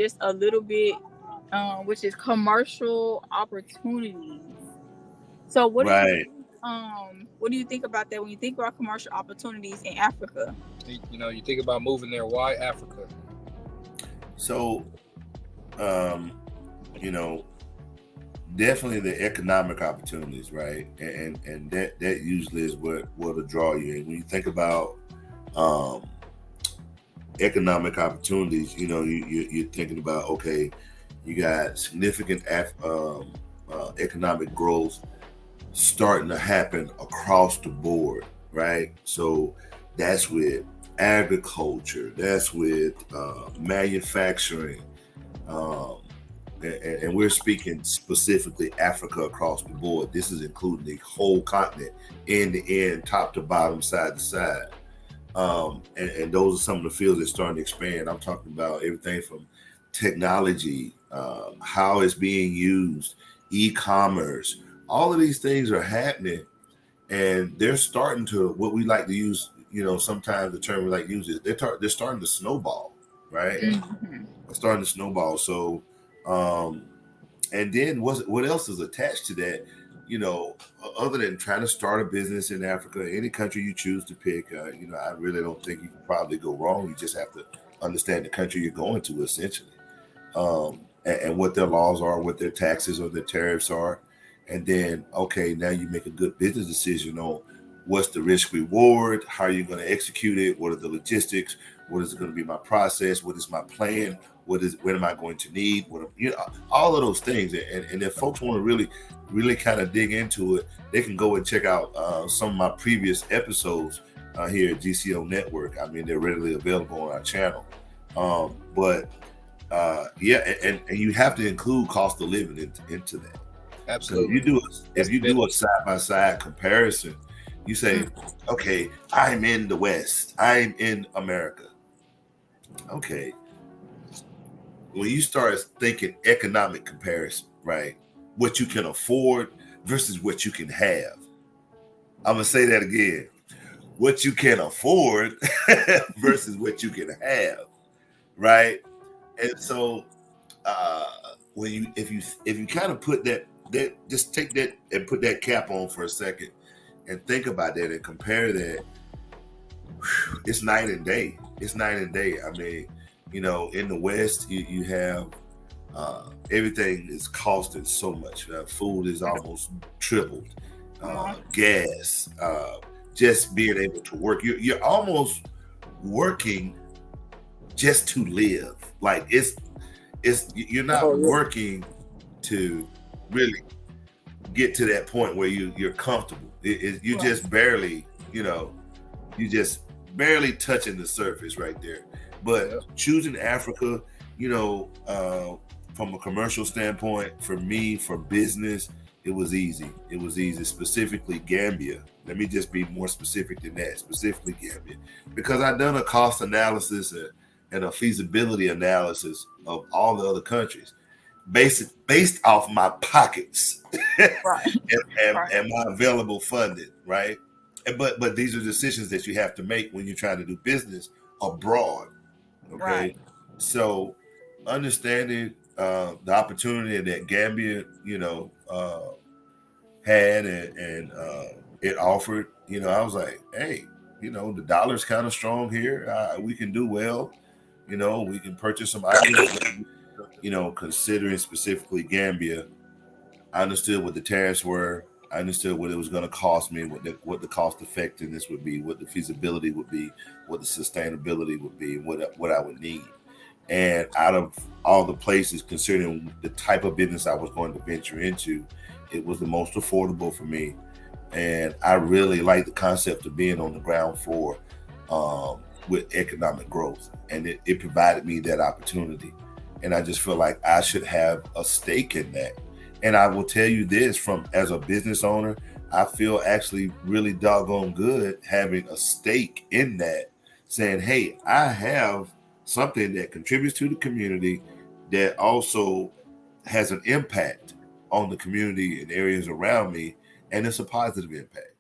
just a little bit, which is commercial opportunities. So Right. what do you think about that when you think about commercial opportunities in Africa? You think about moving there. Why Africa? So, um, you know, definitely the economic opportunities, right? And that usually is what'll draw you. And when you think about um, economic opportunities, you're thinking about, okay, you got significant economic growth starting to happen across the board, right? So that's with agriculture, that's with manufacturing, um, and we're speaking specifically Africa across the board. This is including the whole continent, end to end, top to bottom, side to side. And those are some of the fields that are starting to expand. I'm talking about everything from technology, how it's being used, e-commerce. All of these things are happening, and they're starting to what we like to use. Sometimes the term we like to use is they're starting to snowball, right? Yeah. Hmm. They're starting to snowball. So, um, and then what else is attached to that? Other than trying to start a business in Africa, any country you choose to pick, I really don't think you can probably go wrong. You just have to understand the country you're going to, essentially, and what their laws are, what their taxes or their tariffs are, and then okay, now you make a good business decision on what's the risk reward, how are you going to execute it, what are the logistics, what is going to be my process, what is my plan, what am I going to need, all of those things. And if folks want to really kind of dig into it, they can go and check out some of my previous episodes here at GCO Network. I mean, they're readily available on our channel. But yeah, and you have to include cost of living into that. So Absolutely. if you do a side by side comparison, you say, okay, I'm in the West, I'm in America. Okay, when you start thinking economic comparison, right? What you can afford versus what you can have. I'm gonna say that again. What you can afford versus what you can have, right? And so uh when you if you kind of put that just take that and put that cap on for a second and think about that and compare that, it's night and day. It's night and day. I mean, in the West, you have everything is costing so much. Food is almost tripled. Come on. Gas, just being able to work. You're almost working just to live. Like you're not Oh yeah. working to really get to that point where you're comfortable. You Right. just barely, you just barely touching the surface right there. But Yeah. choosing Africa, you know, uh, from a commercial standpoint, for me, for business, it was easy. It was easy, specifically Gambia. Let me just be more specific than that, specifically Gambia, because I've done a cost analysis and a feasibility analysis of all the other countries, based off my pockets and, Right. Right. and my available funding, right? But these are decisions that you have to make when you're trying to do business abroad. Okay, Right. so understanding the opportunity that Gambia, had and it offered, I was like, hey, the dollar's kind of strong here. We can do well. We can purchase some items. Considering specifically Gambia, I understood what the tariffs were. I understood what it was going to cost me, what the cost effectiveness would be, what the feasibility would be, what the sustainability would be, what I would need. And out of all the places, considering the type of business I was going to venture into, it was the most affordable for me. And I really like the concept of being on the ground floor with economic growth. And it provided me that opportunity. And I just feel like I should have a stake in that. And I will tell you this, from as a business owner, I feel actually really doggone good having a stake in that, saying, hey, I have something that contributes to the community that also has an impact on the community and areas around me, and it's a positive impact.